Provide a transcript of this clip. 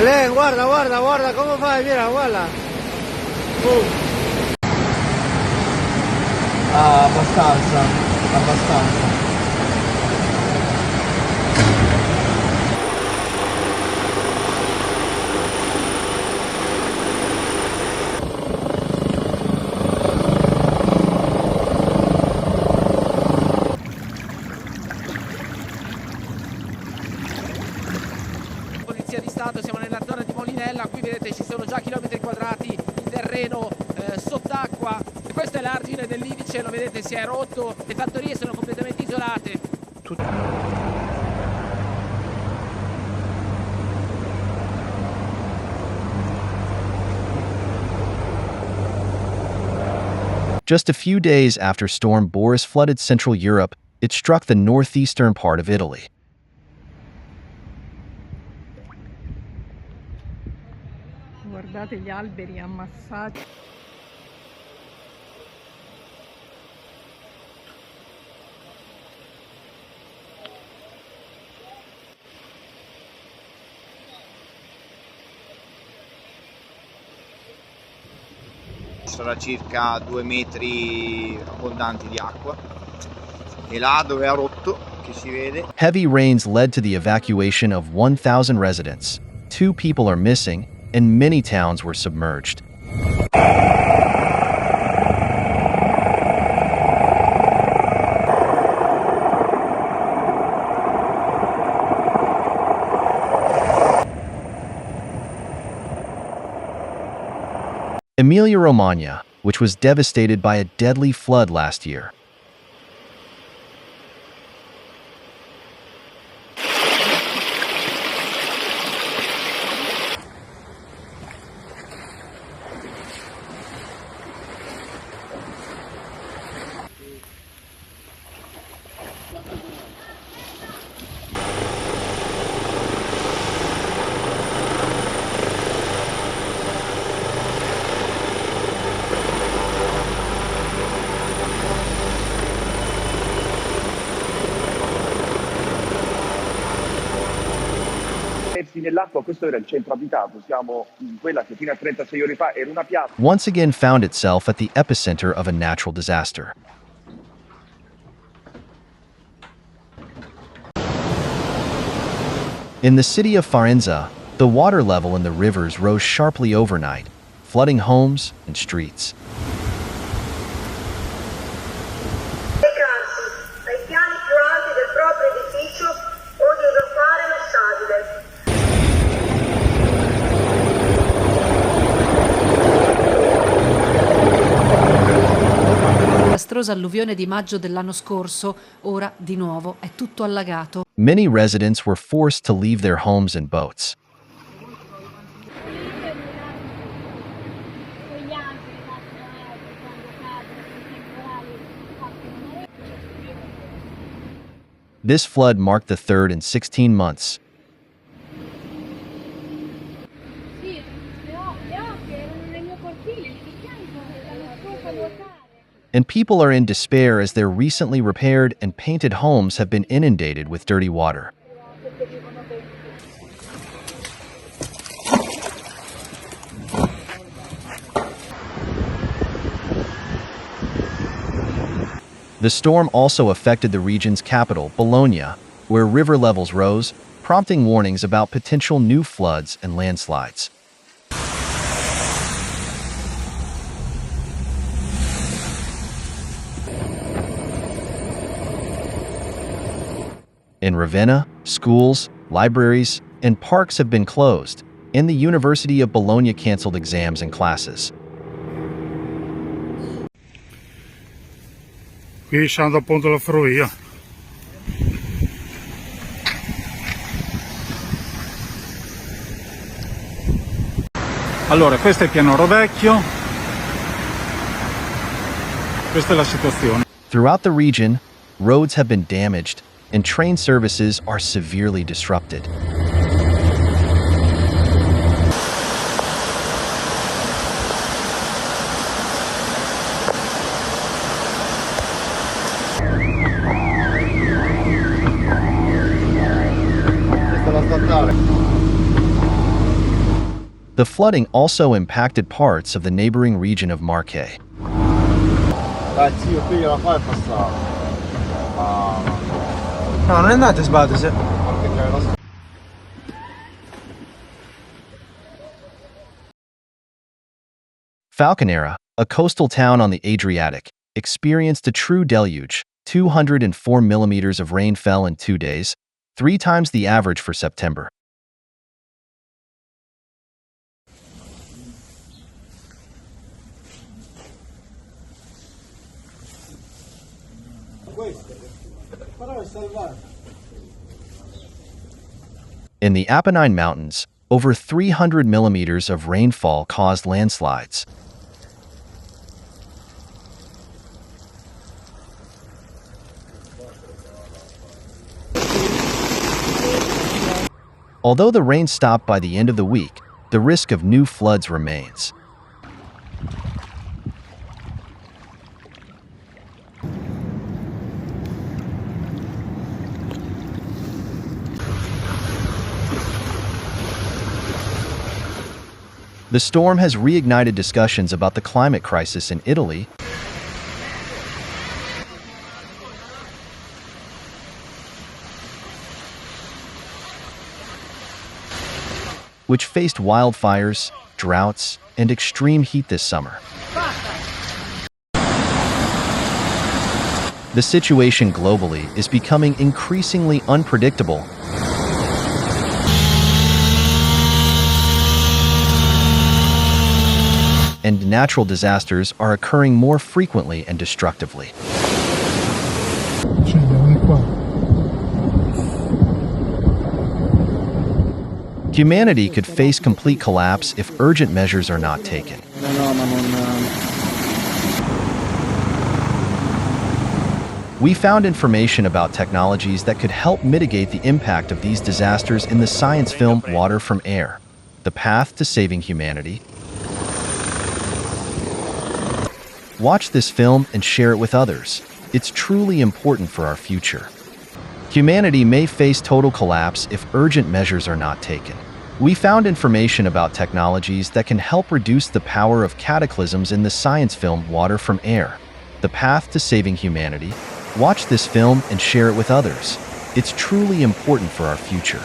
Ale, guarda, guarda, guarda come fai, mira, guarda. Ah, abbastanza, abbastanza. Polizia di Stato, siamo nella zona di Molinella, qui vedete ci sono già chilometri quadrati di terreno sott'acqua. E questo è l'argine dell'Idice, lo vedete si è rotto, le fattorie sono completamente isolate. Just a few days after Storm Boris flooded Central Europe, it struck the northeastern part of Italy. Guardate gli alberi ammassati. Sarà circa 2 metri abbondanti di acqua e là dove ha rotto, che si vede. Heavy rains led to the evacuation of 1,000 residents. 2 people are missing, and many towns were submerged. Emilia-Romagna, which was devastated by a deadly flood last year. Nell'acqua, questo era il centro abitato, siamo in quella che fino a 36 ore fa era una piazza. Once again found itself at the epicenter of a natural disaster. In the city of Firenze, the water level in the rivers rose sharply overnight, flooding homes and streets. Ai piani più alti del proprio edificio o di usufruire messabile. La disastrosa alluvione di maggio dell'anno scorso, ora di nuovo è tutto allagato. Many residents were forced to leave their homes in boats. This flood marked the third in 16 months. And people are in despair as their recently repaired and painted homes have been inundated with dirty water. The storm also affected the region's capital, Bologna, where river levels rose, prompting warnings about potential new floods and landslides. In Ravenna, schools, libraries, and parks have been closed, and the University of Bologna canceled exams and classes. Qui siamo dal ponte della ferrovia. Allora, questo è Pianoro Vecchio. Questa è la situazione. Throughout the region, roads have been damaged, and train services are severely disrupted. Questa è la statale. The flooding also impacted parts of the neighboring region of Marche. Dai zio, qui gliela fai passare. No, non andate sbattere. Falconera, a coastal town on the Adriatic, experienced a true deluge. 204 millimeters of rain fell in 2 days, 3 times the average for September. In the Apennine Mountains, over 300 millimeters of rainfall caused landslides. Although the rain stopped by the end of the week, the risk of new floods remains. The storm has reignited discussions about the climate crisis in Italy, which faced wildfires, droughts, and extreme heat this summer. The situation globally is becoming increasingly unpredictable. And natural disasters are occurring more frequently and destructively. Humanity could face complete collapse if urgent measures are not taken. We found information about technologies that could help mitigate the impact of these disasters in the science film Water from Air: The Path to Saving Humanity. Watch this film and share it with others. It's truly important for our future. Humanity may face total collapse if urgent measures are not taken. We found information about technologies that can help reduce the power of cataclysms in the science film Water from Air: The Path to Saving Humanity. Watch this film and share it with others. It's truly important for our future.